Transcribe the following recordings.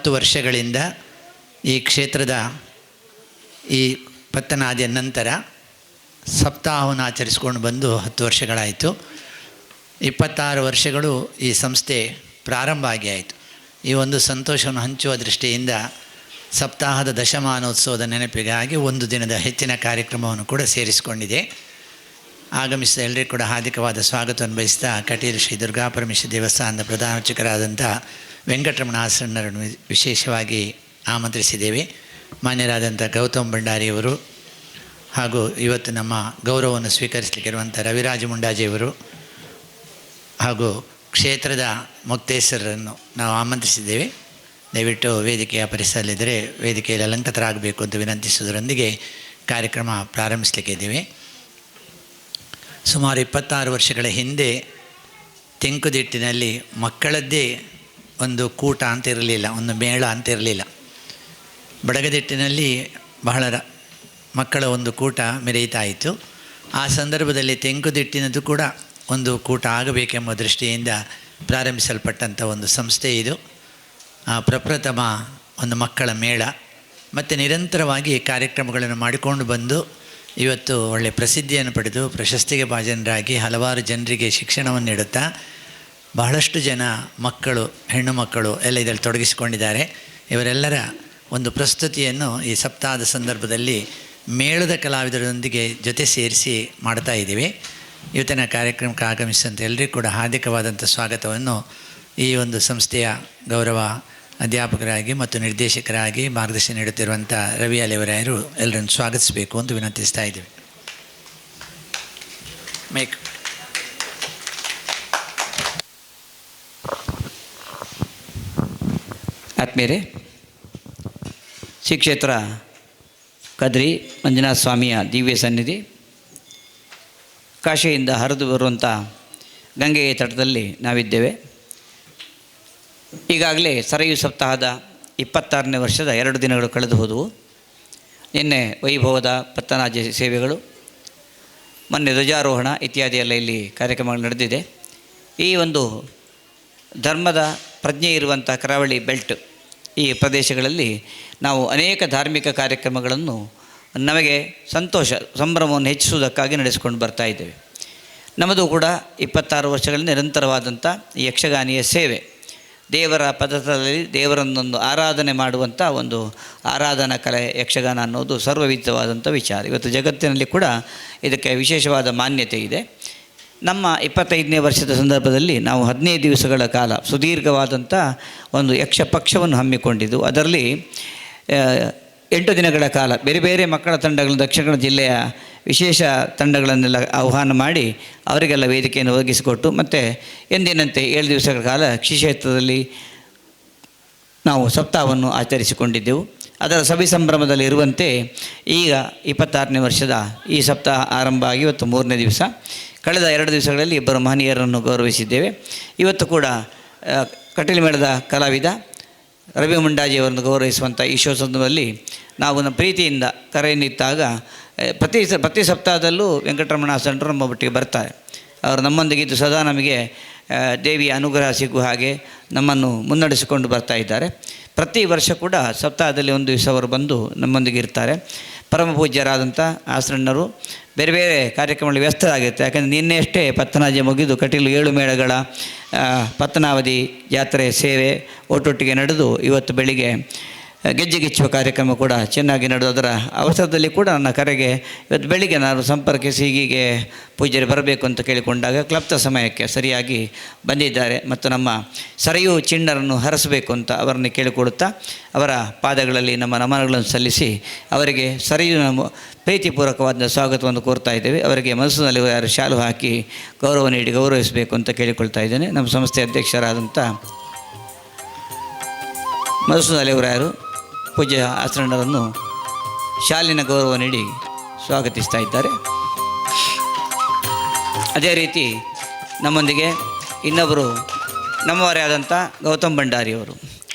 30 ವರ್ಷಗಳಿಂದ ಈ ಕ್ಷೇತ್ರದ ಈ ಪತ್ತನಾದಿಯ ನಂತರ ಸಪ್ತಾಹವನ್ನು ಆಚರಿಸ್ಕೊಂಡು ಬಂದು 10 ವರ್ಷಗಳಾಯಿತು. 26 ವರ್ಷಗಳು ಈ ಸಂಸ್ಥೆ ಪ್ರಾರಂಭ ಆಗಿ ಆಯಿತು. ಈ ಒಂದು ಸಂತೋಷವನ್ನು ಹಂಚುವ ದೃಷ್ಟಿಯಿಂದ ಸಪ್ತಾಹದ ದಶಮಾನೋತ್ಸವದ ನೆನಪಿಗಾಗಿ ಒಂದು ದಿನದ ಹೆಚ್ಚಿನ ಕಾರ್ಯಕ್ರಮವನ್ನು ಕೂಡ ಸೇರಿಸಿಕೊಂಡಿದೆ. ಆಗಮಿಸಿದ ಎಲ್ಲರಿಗೂ ಕೂಡ ಹಾರ್ದಿಕವಾದ ಸ್ವಾಗತವನ್ನು ಬಯಸ್ತಾ ಕಟೀಲು ಶ್ರೀ ದುರ್ಗಾಪರಮೇಶ್ವರಿ ದೇವಸ್ಥಾನದ ಪ್ರಧಾನ ಅರ್ಚಕರಾದಂಥ ವೆಂಕಟರಮಣ ಆಸರಣ್ಣರನ್ನು ವಿಶೇಷವಾಗಿ ಆಮಂತ್ರಿಸಿದ್ದೇವೆ. ಮಾನ್ಯರಾದಂಥ ಗೌತಮ್ ಭಂಡಾರಿಯವರು ಹಾಗೂ ಇವತ್ತು ನಮ್ಮ ಗೌರವವನ್ನು ಸ್ವೀಕರಿಸಲಿಕ್ಕಿರುವಂಥ ರವಿರಾಜ ಮುಂಡಾಜಿಯವರು ಹಾಗೂ ಕ್ಷೇತ್ರದ ಮುಕ್ತೇಶ್ವರರನ್ನು ನಾವು ಆಮಂತ್ರಿಸಿದ್ದೇವೆ. ದಯವಿಟ್ಟು ವೇದಿಕೆಯ ಪರಿಸರಲ್ಲಿದ್ದರೆ ವೇದಿಕೆಯಲ್ಲಿ ಅಲಂಕೃತರಾಗಬೇಕು ಅಂತ ವಿನಂತಿಸುವುದರೊಂದಿಗೆ ಕಾರ್ಯಕ್ರಮ ಪ್ರಾರಂಭಿಸಲಿಕ್ಕಿದ್ದೇವೆ. ಸುಮಾರು 26 ವರ್ಷಗಳ ಹಿಂದೆ ತೆಂಕುದಿಟ್ಟಿನಲ್ಲಿ ಮಕ್ಕಳದ್ದೇ ಒಂದು ಕೂಟ ಅಂತ ಇರಲಿಲ್ಲ, ಒಂದು ಮೇಳ ಅಂತ ಇರಲಿಲ್ಲ. ಬಡಗದಿಟ್ಟಿನಲ್ಲಿ ಬಹಳ ಮಕ್ಕಳ ಒಂದು ಕೂಟ ಮೆರೆಯುತ್ತಾ ಇತ್ತು. ಆ ಸಂದರ್ಭದಲ್ಲಿ ತೆಂಕುದಿಟ್ಟಿನದ್ದು ಕೂಡ ಒಂದು ಕೂಟ ಆಗಬೇಕೆಂಬ ದೃಷ್ಟಿಯಿಂದ ಪ್ರಾರಂಭಿಸಲ್ಪಟ್ಟಂಥ ಒಂದು ಸಂಸ್ಥೆ ಇದು. ಪ್ರಪ್ರಥಮ ಒಂದು ಮಕ್ಕಳ ಮೇಳ ಮತ್ತು ನಿರಂತರವಾಗಿ ಕಾರ್ಯಕ್ರಮಗಳನ್ನು ಮಾಡಿಕೊಂಡು ಬಂದು ಇವತ್ತು ಒಳ್ಳೆಯ ಪ್ರಸಿದ್ಧಿಯನ್ನು ಪಡೆದು ಪ್ರಶಸ್ತಿಗೆ ಭಾಜನರಾಗಿ ಹಲವಾರು ಜನರಿಗೆ ಶಿಕ್ಷಣವನ್ನು ನೀಡುತ್ತಾ ಬಹಳಷ್ಟು ಜನ ಮಕ್ಕಳು, ಹೆಣ್ಣು ಮಕ್ಕಳು ಎಲ್ಲ ಇದರಲ್ಲಿ ತೊಡಗಿಸಿಕೊಂಡಿದ್ದಾರೆ. ಇವರೆಲ್ಲರ ಒಂದು ಪ್ರಸ್ತುತಿಯನ್ನು ಈ ಸಪ್ತಾಹದ ಸಂದರ್ಭದಲ್ಲಿ ಮೇಳದ ಕಲಾವಿದರೊಂದಿಗೆ ಜೊತೆ ಸೇರಿಸಿ ಮಾಡ್ತಾ ಇದ್ದೀವಿ. ಇವತ್ತಿನ ಕಾರ್ಯಕ್ರಮಕ್ಕೆ ಆಗಮಿಸಿದಂಥ ಎಲ್ಲರಿಗೂ ಕೂಡ ಹಾರ್ದಿಕವಾದಂಥ ಸ್ವಾಗತವನ್ನು ಈ ಒಂದು ಸಂಸ್ಥೆಯ ಗೌರವ ಅಧ್ಯಾಪಕರಾಗಿ ಮತ್ತು ನಿರ್ದೇಶಕರಾಗಿ ಮಾರ್ಗದರ್ಶನ ನೀಡುತ್ತಿರುವಂಥ ರವಿ ಅಲೆವರಾಯರು ಎಲ್ಲರನ್ನು ಸ್ವಾಗತಿಸಬೇಕು ಅಂತ ವಿನಂತಿಸ್ತಾ ಇದ್ದೀವಿ. ಮೈಕ್. ಆತ್ಮೀಯರೇ, ಶ್ರೀ ಕ್ಷೇತ್ರ ಕದ್ರಿ ಮಂಜುನಾಥ ಸ್ವಾಮಿಯ ದಿವ್ಯ ಸನ್ನಿಧಿ, ಕಾಶಿಯಿಂದ ಹರಿದು ಬರುವಂಥ ಗಂಗೆಯ ತಟದಲ್ಲಿ ನಾವಿದ್ದೇವೆ. ಈಗಾಗಲೇ ಸರಯು ಸಪ್ತಾಹದ 26ನೇ ವರ್ಷದ 2 ದಿನಗಳು ಕಳೆದು ಹೋದವು. ನಿನ್ನೆ ವೈಭವದ ಪತ್ತನಾಜ ಸೇವೆಗಳು, ಮೊನ್ನೆ ಧ್ವಜಾರೋಹಣ ಇತ್ಯಾದಿ ಎಲ್ಲ ಇಲ್ಲಿ ಕಾರ್ಯಕ್ರಮಗಳು ನಡೆದಿದೆ. ಈ ಒಂದು ಧರ್ಮದ ಪ್ರಜ್ಞೆ ಇರುವಂಥ ಕರಾವಳಿ ಬೆಲ್ಟ್ ಈ ಪ್ರದೇಶಗಳಲ್ಲಿ ನಾವು ಅನೇಕ ಧಾರ್ಮಿಕ ಕಾರ್ಯಕ್ರಮಗಳನ್ನು ನಮಗೆ ಸಂತೋಷ ಸಂಭ್ರಮವನ್ನು ಹೆಚ್ಚಿಸುವುದಕ್ಕಾಗಿ ನಡೆಸಿಕೊಂಡು ಬರ್ತಾ ಇದ್ದೇವೆ. ನಮ್ಮದು ಕೂಡ 26 ವರ್ಷಗಳ ನಿರಂತರವಾದಂಥ ಈ ಯಕ್ಷಗಾನಿಯ ಸೇವೆ, ದೇವರ ಪದಾರ್ಥದಲ್ಲಿ ದೇವರನ್ನೊಂದು ಆರಾಧನೆ ಮಾಡುವಂಥ ಒಂದು ಆರಾಧನಾ ಕಲೆ ಯಕ್ಷಗಾನ ಅನ್ನೋದು ಸರ್ವವಿಧವಾದಂಥ ವಿಚಾರ. ಇವತ್ತು ಜಗತ್ತಿನಲ್ಲಿ ಕೂಡ ಇದಕ್ಕೆ ವಿಶೇಷವಾದ ಮಾನ್ಯತೆ ಇದೆ. ನಮ್ಮ 25ನೇ ವರ್ಷದ ಸಂದರ್ಭದಲ್ಲಿ ನಾವು 15 ದಿವಸಗಳ ಕಾಲ ಸುದೀರ್ಘವಾದಂಥ ಒಂದು ಯಕ್ಷ ಪಕ್ಷವನ್ನು ಹಮ್ಮಿಕೊಂಡಿದ್ದು. ಅದರಲ್ಲಿ 8 ದಿನಗಳ ಕಾಲ ಬೇರೆ ಬೇರೆ ಮಕ್ಕಳ ತಂಡಗಳು, ದಕ್ಷಿಣ ಕನ್ನಡ ಜಿಲ್ಲೆಯ ವಿಶೇಷ ತಂಡಗಳನ್ನೆಲ್ಲ ಆಹ್ವಾನ ಮಾಡಿ ಅವರಿಗೆಲ್ಲ ವೇದಿಕೆಯನ್ನು ಒದಗಿಸಿಕೊಟ್ಟು ಮತ್ತು ಎಂದಿನಂತೆ 7 ದಿವಸಗಳ ಕಾಲ ಕ್ಷೇತ್ರದಲ್ಲಿ ನಾವು ಸಪ್ತಾಹವನ್ನು ಆಚರಿಸಿಕೊಂಡಿದ್ದೆವು. ಅದರ ಸವಿಸಂಭ್ರಮದಲ್ಲಿ ಇರುವಂತೆ ಈಗ 26ನೇ ವರ್ಷದ ಈ ಸಪ್ತಾಹ ಆರಂಭ ಆಗಿ ಇವತ್ತು 3ನೇ ದಿವಸ. ಕಳೆದ 2 ದಿವಸಗಳಲ್ಲಿ 2 ಮಹನೀಯರನ್ನು ಗೌರವಿಸಿದ್ದೇವೆ. ಇವತ್ತು ಕೂಡ ಕಟೀಲು ಮೇಳದ ಕಲಾವಿದ ರವಿ ಮುಂಡಾಜಿಯವರನ್ನು ಗೌರವಿಸುವಂಥ ಈ ಸಂದರ್ಭದಲ್ಲಿ ನಾವು ನಮ್ಮ ಪ್ರೀತಿಯಿಂದ ಕರೆಯನ್ನಿತ್ತಾಗ ಪ್ರತಿ ಸಪ್ತಾಹದಲ್ಲೂ ವೆಂಕಟರಮಣ ಆಸರಣ್ಣರು ನಮ್ಮ ಒಟ್ಟಿಗೆ ಬರ್ತಾರೆ. ಅವರು ನಮ್ಮೊಂದಿಗಿದ್ದು ಸದಾ ನಮಗೆ ದೇವಿಯ ಅನುಗ್ರಹ ಸಿಗುವ ಹಾಗೆ ನಮ್ಮನ್ನು ಮುನ್ನಡೆಸಿಕೊಂಡು ಬರ್ತಾ ಇದ್ದಾರೆ. ಪ್ರತಿ ವರ್ಷ ಕೂಡ ಸಪ್ತಾಹದಲ್ಲಿ 1 ದಿವಸ ಅವರು ಬಂದು ನಮ್ಮೊಂದಿಗೆ ಇರ್ತಾರೆ. ಪರಮ ಪೂಜ್ಯರಾದಂಥ ಆಸರಣ್ಣರು ಬೇರೆ ಬೇರೆ ಕಾರ್ಯಕ್ರಮಗಳಲ್ಲಿ ವ್ಯಸ್ತರಾಗಿರುತ್ತೆ. ಯಾಕಂದರೆ ನಿನ್ನೆ ಅಷ್ಟೇ ಪತ್ತನಾಜೆ ಮುಗಿದು ಕಟೀಲು 7 ಮೇಳಗಳ ಪತ್ತನಾವಧಿ ಜಾತ್ರೆ ಸೇವೆ ಒಟ್ಟೊಟ್ಟಿಗೆ ನಡೆದು ಇವತ್ತು ಬೆಳಿಗ್ಗೆ ಗೆಜ್ಜೆಗಿಚ್ಚುವ ಕಾರ್ಯಕ್ರಮ ಕೂಡ ಚೆನ್ನಾಗಿ ನಡೆದು ಅದರ ಅವಸರದಲ್ಲಿ ಕೂಡ ನನ್ನ ಕರೆಗೆ ಇವತ್ತು ಬೆಳಿಗ್ಗೆ ನಾನು ಸಂಪರ್ಕಿಸಿ ಹೀಗೆ ಪೂಜಾರಿ ಬರಬೇಕು ಅಂತ ಕೇಳಿಕೊಂಡಾಗ ಕ್ಲಪ್ತ ಸಮಯಕ್ಕೆ ಸರಿಯಾಗಿ ಬಂದಿದ್ದಾರೆ. ಮತ್ತು ನಮ್ಮ ಸರಯು ಚಿಣ್ಣರನ್ನು ಹರಸಬೇಕು ಅಂತ ಅವರನ್ನು ಕೇಳಿಕೊಡುತ್ತಾ ಅವರ ಪಾದಗಳಲ್ಲಿ ನಮ್ಮ ನಮನಗಳನ್ನು ಸಲ್ಲಿಸಿ ಅವರಿಗೆ ಸರಯು ಪ್ರೀತಿಪೂರ್ವಕವಾದ ಸ್ವಾಗತವನ್ನು ಕೋರ್ತಾ ಇದ್ದೇವೆ. ಅವರಿಗೆ ಮನಸ್ಸಿನಲ್ಲಿ ಯಾರು ಶಾಲು ಹಾಕಿ ಗೌರವ ನೀಡಿ ಗೌರವಿಸಬೇಕು ಅಂತ ಕೇಳಿಕೊಳ್ತಾ ಇದ್ದೇನೆ. ನಮ್ಮ ಸಂಸ್ಥೆ ಅಧ್ಯಕ್ಷರಾದಂಥ ಮಧುಸೂದನ್ ಅಲೆವರಾಯರು ಪೂಜ್ಯ ಆಸರಣ್ಣರನ್ನು ಶಾಲಿನ ಗೌರವ ನೀಡಿ ಸ್ವಾಗತಿಸ್ತಾ ಇದ್ದಾರೆ. ಅದೇ ರೀತಿ ನಮ್ಮೊಂದಿಗೆ ಇನ್ನೊಬ್ಬರು ನಮ್ಮವರೇ ಆದಂಥ ಗೌತಮ್ ಭಂಡಾರಿಯವರು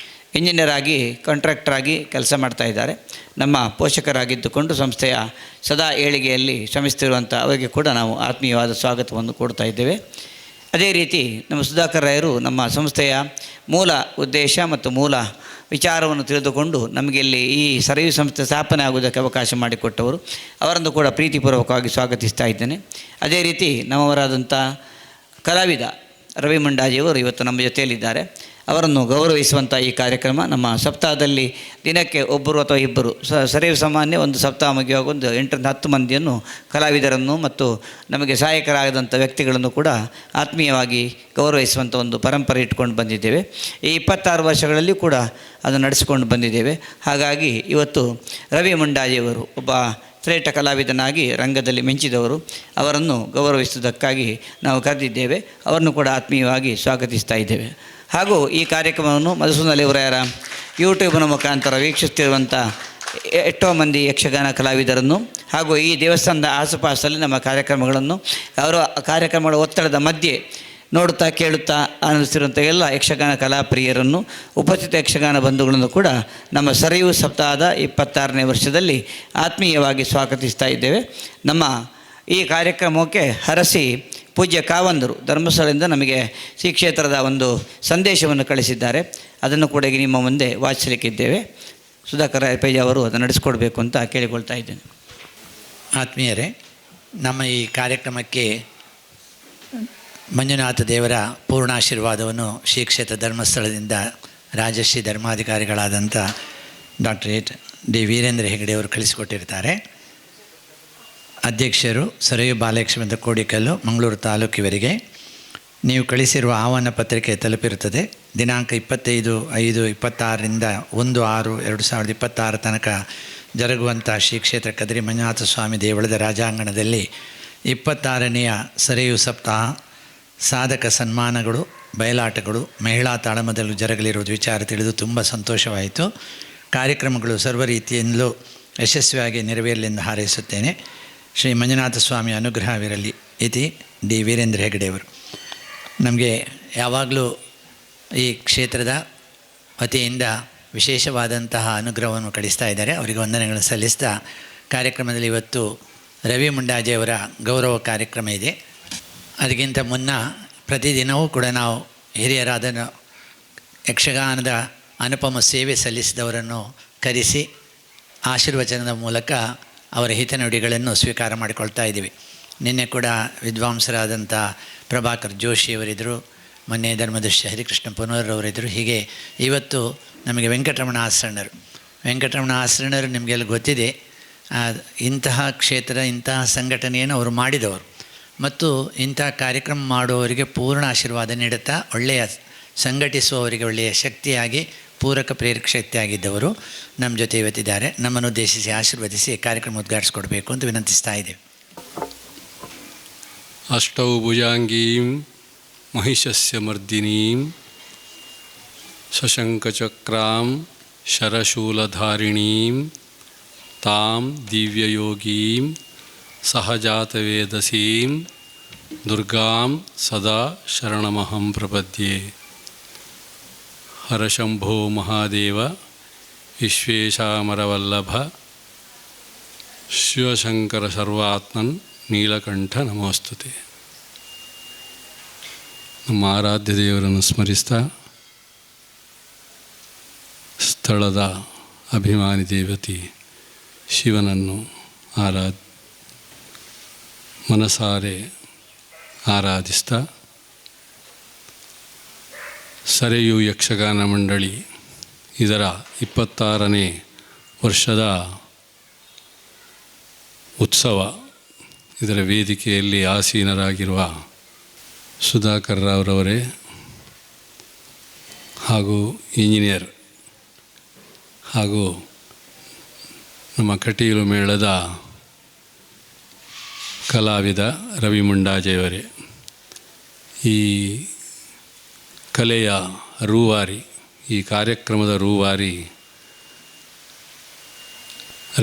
ಇಂಜಿನಿಯರ್ ಆಗಿ ಕಾಂಟ್ರಾಕ್ಟರ್ ಆಗಿ ಕೆಲಸ ಮಾಡ್ತಾ ಇದ್ದಾರೆ. ನಮ್ಮ ಪೋಷಕರಾಗಿದ್ದುಕೊಂಡು ಸಂಸ್ಥೆಯ ಸದಾ ಏಳಿಗೆಯಲ್ಲಿ ಶ್ರಮಿಸ್ತಿರುವಂಥ ಅವರಿಗೆ ಕೂಡ ನಾವು ಆತ್ಮೀಯವಾದ ಸ್ವಾಗತವನ್ನು ಕೊಡ್ತಾ ಇದ್ದೇವೆ. ಅದೇ ರೀತಿ ನಮ್ಮ ಸುಧಾಕರ್ ರಾಯರು ನಮ್ಮ ಸಂಸ್ಥೆಯ ಮೂಲ ಉದ್ದೇಶ ಮತ್ತು ಮೂಲ ವಿಚಾರವನ್ನು ತಿಳಿದುಕೊಂಡು ನಮಗೆ ಇಲ್ಲಿ ಈ ಸರಯು ಸಂಸ್ಥೆ ಸ್ಥಾಪನೆ ಆಗುವುದಕ್ಕೆ ಅವಕಾಶ ಮಾಡಿಕೊಟ್ಟವರು, ಅವರನ್ನು ಕೂಡ ಪ್ರೀತಿಪೂರ್ವಕವಾಗಿ ಸ್ವಾಗತಿಸ್ತಾ ಇದ್ದೇನೆ. ಅದೇ ರೀತಿ ನಮ್ಮವರಾದಂಥ ಕಲಾವಿದ ರವಿ ಮುಂಡಾಜಿಯವರು ಇವತ್ತು ನಮ್ಮ ಜೊತೆಯಲ್ಲಿದ್ದಾರೆ. ಅವರನ್ನು ಗೌರವಿಸುವಂಥ ಈ ಕಾರ್ಯಕ್ರಮ ನಮ್ಮ ಸಪ್ತಾಹದಲ್ಲಿ ದಿನಕ್ಕೆ ಒಬ್ಬರು ಅಥವಾ ಇಬ್ಬರು ಸರಿಯ ಸಾಮಾನ್ಯ ಒಂದು ಸಪ್ತಾಹ ಮುಗಿಯುವಾಗ ಒಂದು 8-10 ಮಂದಿಯನ್ನು ಕಲಾವಿದರನ್ನು ಮತ್ತು ನಮಗೆ ಸಹಾಯಕರಾಗದಂಥ ವ್ಯಕ್ತಿಗಳನ್ನು ಕೂಡ ಆತ್ಮೀಯವಾಗಿ ಗೌರವಿಸುವಂಥ ಒಂದು ಪರಂಪರೆ ಇಟ್ಕೊಂಡು ಬಂದಿದ್ದೇವೆ. ಈ 26 ವರ್ಷಗಳಲ್ಲಿ ಕೂಡ ಅದನ್ನು ನಡೆಸಿಕೊಂಡು ಬಂದಿದ್ದೇವೆ. ಹಾಗಾಗಿ ಇವತ್ತು ರವಿ ಮುಂಡಾಜಿಯವರು ಒಬ್ಬ ಶ್ರೇಷ್ಠ ಕಲಾವಿದನಾಗಿ ರಂಗದಲ್ಲಿ ಮಿಂಚಿದವರು, ಅವರನ್ನು ಗೌರವಿಸುವುದಕ್ಕಾಗಿ ನಾವು ಕರೆದಿದ್ದೇವೆ. ಅವರನ್ನು ಕೂಡ ಆತ್ಮೀಯವಾಗಿ ಸ್ವಾಗತಿಸ್ತಾ ಇದ್ದೇವೆ. ಹಾಗೂ ಈ ಕಾರ್ಯಕ್ರಮವನ್ನು ಮಧುಸೂದನ ಅಲೆಯೂರಾಯರ ಯೂಟ್ಯೂಬ್ನ ಮುಖಾಂತರ ವೀಕ್ಷಿಸ್ತಿರುವಂಥ ಎಷ್ಟೋ ಮಂದಿ ಯಕ್ಷಗಾನ ಕಲಾವಿದರನ್ನು ಹಾಗೂ ಈ ದೇವಸ್ಥಾನದ ಆಸುಪಾಸಲ್ಲಿ ನಮ್ಮ ಕಾರ್ಯಕ್ರಮಗಳನ್ನು ಅವರ ಕಾರ್ಯಕ್ರಮಗಳ ಒತ್ತಡದ ಮಧ್ಯೆ ನೋಡುತ್ತಾ ಕೇಳುತ್ತಾ ಆನಂದಿಸಿರುವಂಥ ಎಲ್ಲ ಯಕ್ಷಗಾನ ಕಲಾಪ್ರಿಯರನ್ನು, ಉಪಸ್ಥಿತ ಯಕ್ಷಗಾನ ಬಂಧುಗಳನ್ನು ಕೂಡ ನಮ್ಮ ಸರಯು ಸಪ್ತಾಹದ 26ನೇ ವರ್ಷದಲ್ಲಿ ಆತ್ಮೀಯವಾಗಿ ಸ್ವಾಗತಿಸ್ತಾ ಇದ್ದೇವೆ. ನಮ್ಮ ಈ ಕಾರ್ಯಕ್ರಮಕ್ಕೆ ಹರಸಿ ಪೂಜ್ಯ ಕಾವಂದರು ಧರ್ಮಸ್ಥಳದಿಂದ ನಮಗೆ ಶ್ರೀ ಕ್ಷೇತ್ರದ ಒಂದು ಸಂದೇಶವನ್ನು ಕಳಿಸಿದ್ದಾರೆ. ಅದನ್ನು ಕೂಡ ಈಗ ನಿಮ್ಮ ಮುಂದೆ ವಾಚಿಸಲಿಕ್ಕಿದ್ದೇವೆ. ಸುಧಾಕರ್ ಪೇಜ ಅವರು ಅದನ್ನು ನಡೆಸಿಕೊಡ್ಬೇಕು ಅಂತ ಕೇಳಿಕೊಳ್ತಾ ಇದ್ದೇನೆ. ಆತ್ಮೀಯರೇ, ನಮ್ಮ ಈ ಕಾರ್ಯಕ್ರಮಕ್ಕೆ ಮಂಜುನಾಥ ದೇವರ ಪೂರ್ಣಾಶೀರ್ವಾದವನ್ನು ಶ್ರೀ ಕ್ಷೇತ್ರ ಧರ್ಮಸ್ಥಳದಿಂದ ರಾಜಶ್ರೀ ಧರ್ಮಾಧಿಕಾರಿಗಳಾದಂಥ ಡಾಕ್ಟರೇಟ್ ಡಿ ವೀರೇಂದ್ರ ಹೆಗಡೆ ಅವರು ಕಳಿಸಿಕೊಟ್ಟಿರ್ತಾರೆ. ಅಧ್ಯಕ್ಷರು ಸರಯು ಬಾಲಲಕ್ಷ್ಮೀ ಕೋಡಿಕಲ್ಲು, ಮಂಗಳೂರು ತಾಲೂಕಿವರಿಗೆ ನೀವು ಕಳಿಸಿರುವ ಆಹ್ವಾನ ಪತ್ರಿಕೆ ತಲುಪಿರುತ್ತದೆ. ದಿನಾಂಕ 25/5/26ರಿಂದ 1/6/2026 ತನಕ ಜರುಗುವಂಥ ಶ್ರೀ ಕ್ಷೇತ್ರ ಕದ್ರಿ ಮಂಜುನಾಥ ಸ್ವಾಮಿ ದೇವಳದ ರಾಜಾಂಗಣದಲ್ಲಿ 26ನೇಯ ಸರಯು ಸಪ್ತಾಹ ಸಾಧಕ ಸನ್ಮಾನಗಳು, ಬಯಲಾಟಗಳು, ಮಹಿಳಾ ತಾಳಮದ್ದಲು ಜರುಗಲಿರುವುದು ವಿಚಾರ ತಿಳಿದು ತುಂಬ ಸಂತೋಷವಾಯಿತು. ಕಾರ್ಯಕ್ರಮಗಳು ಸರ್ವ ರೀತಿಯಿಂದಲೂ ಯಶಸ್ವಿಯಾಗಿ ನೆರವೇರಲೆಂದು ಹಾರೈಸುತ್ತೇನೆ. ಶ್ರೀ ಮಂಜುನಾಥ ಸ್ವಾಮಿ ಅನುಗ್ರಹವಿರಲಿ ಇತಿ ಡಿ ವೀರೇಂದ್ರ ಹೆಗಡೆಯವರು. ನಮಗೆ ಯಾವಾಗಲೂ ಈ ಕ್ಷೇತ್ರದ ವತಿಯಿಂದ ವಿಶೇಷವಾದಂತಹ ಅನುಗ್ರಹವನ್ನು ಕಳಿಸ್ತಾ ಇದ್ದಾರೆ. ಅವರಿಗೆ ವಂದನೆಗಳನ್ನು ಸಲ್ಲಿಸ್ತಾ ಕಾರ್ಯಕ್ರಮದಲ್ಲಿ ಇವತ್ತು ರವಿ ಮುಂಡಾಜಿಯವರ ಗೌರವ ಕಾರ್ಯಕ್ರಮ ಇದೆ. ಅದಕ್ಕಿಂತ ಮುನ್ನ ಪ್ರತಿದಿನವೂ ಕೂಡ ನಾವು ಹಿರಿಯರಾದ ಯಕ್ಷಗಾನದ ಅನುಪಮ ಸೇವೆ ಸಲ್ಲಿಸಿದವರನ್ನು ಕರೆಸಿ ಆಶೀರ್ವಚನದ ಮೂಲಕ ಅವರ ಹಿತನುಡಿಗಳನ್ನು ಸ್ವೀಕಾರ ಮಾಡಿಕೊಳ್ತಾ ಇದ್ದೀವಿ. ನಿನ್ನೆ ಕೂಡ ವಿದ್ವಾಂಸರಾದಂಥ ಪ್ರಭಾಕರ್ ಜೋಶಿಯವರಿದ್ದರು, ಮೊನ್ನೆ ಧರ್ಮದರ್ಶಿ ಹರಿಕೃಷ್ಣ ಪುನರವರಿದ್ದರು. ಹೀಗೆ ಇವತ್ತು ನಮಗೆ ವೆಂಕಟರಮಣ ಆಸರಣರು ನಿಮಗೆಲ್ಲ ಗೊತ್ತಿದೆ. ಇಂತಹ ಕ್ಷೇತ್ರ, ಇಂತಹ ಸಂಘಟನೆಯನ್ನು ಅವರು ಮಾಡಿದವರು ಮತ್ತು ಇಂಥ ಕಾರ್ಯಕ್ರಮ ಮಾಡುವವರಿಗೆ ಪೂರ್ಣ ಆಶೀರ್ವಾದ ನೀಡುತ್ತಾ ಒಳ್ಳೆಯ ಸಂಘಟಿಸುವವರಿಗೆ ಒಳ್ಳೆಯ ಶಕ್ತಿಯಾಗಿ, ಪೂರಕ ಪ್ರೇರಕ ಶಕ್ತಿಯಾಗಿದ್ದವರು ನಮ್ಮ ಜೊತೆ ಇವತ್ತಿದ್ದಾರೆ. ನಮ್ಮನ್ನು ಉದ್ದೇಶಿಸಿ ಆಶೀರ್ವದಿಸಿ ಕಾರ್ಯಕ್ರಮ ಉದ್ಘಾಟಿಸಿಕೊಡ್ಬೇಕು ಅಂತ ವಿನಂತಿಸ್ತಾ ಇದ್ದೇವೆ. ಅಷ್ಟೌ ಭುಜಾಂಗೀಂ ಮಹಿಷಸ್ಯ ಮರ್ದಿನೀಂ ಶಶಂಕಚಕ್ರಾಂ ಶರಶೂಲಧಾರಿಣೀಂ ತಾಂ ದಿವ್ಯಯೋಗೀಂ ಸಹಜಾತವೇದಸೀಂ ದುರ್ಗಾಂ ಸದಾ ಶರಣಮಹಂ ಪ್ರಪದ್ಯೆ. ಹರಶಂಭೋ ಮಹಾದೇವ ವಿಶ್ವೇಶಾಮರವಲ್ಲಭ ಶಿವಶಂಕರ ಸರ್ವಾತ್ಮನ್ ನೀಲಕಂಠ ನಮೋಸ್ತುತೆ. ನಮ್ಮ ಆರಾಧ್ಯ ದೇವರನ್ನು ಸ್ಮರಿಸ್ತಾ ಸ್ಥಳದ ಅಭಿಮಾನಿ ದೇವತೆ ಶಿವನನ್ನು ಮನಸಾರೆ ಆರಾಧಿಸ್ತಾ ಸರಯು ಯಕ್ಷಗಾನ ಮಂಡಳಿ ಇದರ 26ನೇ ವರ್ಷದ ಉತ್ಸವ, ಇದರ ವೇದಿಕೆಯಲ್ಲಿ ಆಸೀನರಾಗಿರುವ ಸುಧಾಕರ್ ರಾವ್ರವರೇ ಹಾಗೂ ಇಂಜಿನಿಯರ್ ಹಾಗೂ ನಮ್ಮ ಕಟೀಲು ಮೇಳದ ಕಲಾವಿದ ರವಿ ಮುಂಡಾಜಿಯವರೇ, ಈ ಕಲೆಯ ರೂವಾರಿ, ಈ ಕಾರ್ಯಕ್ರಮದ ರೂವಾರಿ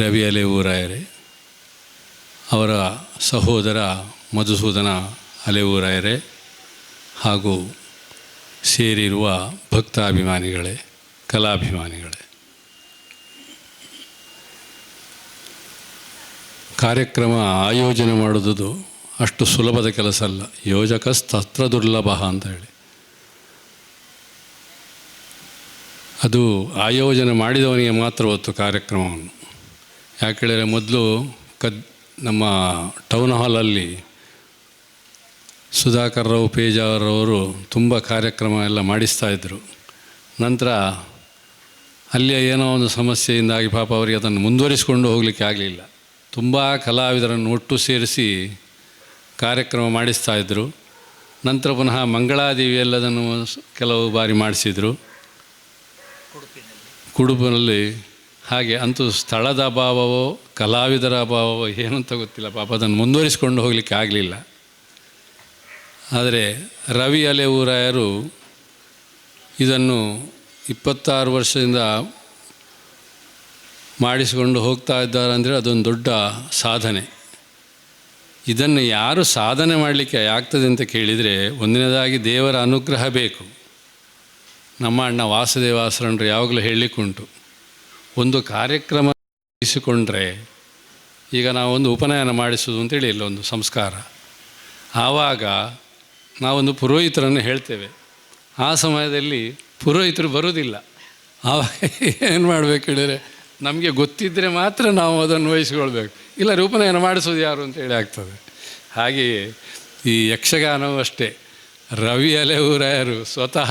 ರವಿ ಅಲೆಯೂರಾಯರೇ, ಅವರ ಸಹೋದರ ಮಧುಸೂದನ ಅಲೆಯೂರಾಯರೇ ಹಾಗೂ ಸೇರಿರುವ ಭಕ್ತಾಭಿಮಾನಿಗಳೇ, ಕಲಾಭಿಮಾನಿಗಳೇ, ಕಾರ್ಯಕ್ರಮ ಆಯೋಜನೆ ಮಾಡೋದು ಅಷ್ಟು ಸುಲಭದ ಕೆಲಸ ಅಲ್ಲ. ಯೋಜಕಸ್ತತ್ರ ದುರ್ಲಭ ಅಂತ ಹೇಳಿ ಅದು ಆಯೋಜನೆ ಮಾಡಿದವನಿಗೆ ಮಾತ್ರ ಹೊತ್ತು ಕಾರ್ಯಕ್ರಮವನ್ನು. ಯಾಕೇಳಿದರೆ ಮೊದಲು ನಮ್ಮ ಟೌನ್ ಹಾಲಲ್ಲಿ ಸುಧಾಕರ್ ರಾವ್ ಪೇಜಾವರವರು ತುಂಬ ಕಾರ್ಯಕ್ರಮ ಎಲ್ಲ ಮಾಡಿಸ್ತಾಯಿದ್ರು. ನಂತರ ಅಲ್ಲಿಯ ಏನೋ ಒಂದು ಸಮಸ್ಯೆಯಿಂದಾಗಿ ಪಾಪ ಅವರಿಗೆ ಅದನ್ನು ಮುಂದುವರಿಸಿಕೊಂಡು ಹೋಗಲಿಕ್ಕೆ ಆಗಲಿಲ್ಲ. ತುಂಬ ಕಲಾವಿದರನ್ನು ಒಟ್ಟು ಸೇರಿಸಿ ಕಾರ್ಯಕ್ರಮ ಮಾಡಿಸ್ತಾಯಿದ್ರು. ನಂತರ ಪುನಃ ಮಂಗಳಾದೇವಿ ಎಲ್ಲದನ್ನು ಕೆಲವು ಬಾರಿ ಮಾಡಿಸಿದರು ಕುಡುಪಿನಲ್ಲಿ. ಹಾಗೆ ಅಂತೂ ಸ್ಥಳದ ಅಭಾವವೋ ಕಲಾವಿದರ ಅಭಾವವೋ ಏನಂತ ಗೊತ್ತಿಲ್ಲ, ಪಾಪ ಅದನ್ನು ಮುಂದುವರಿಸಿಕೊಂಡು ಹೋಗಲಿಕ್ಕೆ ಆಗಲಿಲ್ಲ. ಆದರೆ ರವಿ ಅಲೆಯೂರಾಯರು ಇದನ್ನು 26 ವರ್ಷದಿಂದ ಮಾಡಿಸಿಕೊಂಡು ಹೋಗ್ತಾ ಇದ್ದಾರೆ ಅಂದರೆ ಅದೊಂದು ದೊಡ್ಡ ಸಾಧನೆ. ಇದನ್ನು ಯಾರು ಸಾಧನೆ ಮಾಡಲಿಕ್ಕೆ ಆಗ್ತದೆ ಅಂತ ಕೇಳಿದರೆ, ಒಂದನೇದಾಗಿ ದೇವರ ಅನುಗ್ರಹ ಬೇಕು. ನಮ್ಮ ಅಣ್ಣ ವಾಸುದೇವಾಸರಣ್ರು ಯಾವಾಗಲೂ ಹೇಳಲಿಕ್ಕುಂಟು, ಒಂದು ಕಾರ್ಯಕ್ರಮ ಇಸಿಕೊಂಡ್ರೆ, ಈಗ ನಾವೊಂದು ಉಪನಯನ ಮಾಡಿಸೋದು ಅಂತೇಳಿ ಇಲ್ಲ ಒಂದು ಸಂಸ್ಕಾರ, ಆವಾಗ ನಾವೊಂದು ಪುರೋಹಿತರನ್ನು ಹೇಳ್ತೇವೆ. ಆ ಸಮಯದಲ್ಲಿ ಪುರೋಹಿತರು ಬರುವುದಿಲ್ಲ. ಆವಾಗ ಏನು ಮಾಡಬೇಕು ಹೇಳಿದರೆ, ನಮಗೆ ಗೊತ್ತಿದ್ದರೆ ಮಾತ್ರ ನಾವು ಅದನ್ನು ವಹಿಸ್ಕೊಳ್ಬೇಕು, ಇಲ್ಲ ಉಪನಯನ ಮಾಡಿಸೋದು ಯಾರು ಅಂತೇಳಿ ಆಗ್ತದೆ. ಹಾಗೆಯೇ ಈ ಯಕ್ಷಗಾನವೂ ಅಷ್ಟೇ. ರವಿ ಅಲೆಯೂರಾಯರು ಸ್ವತಃ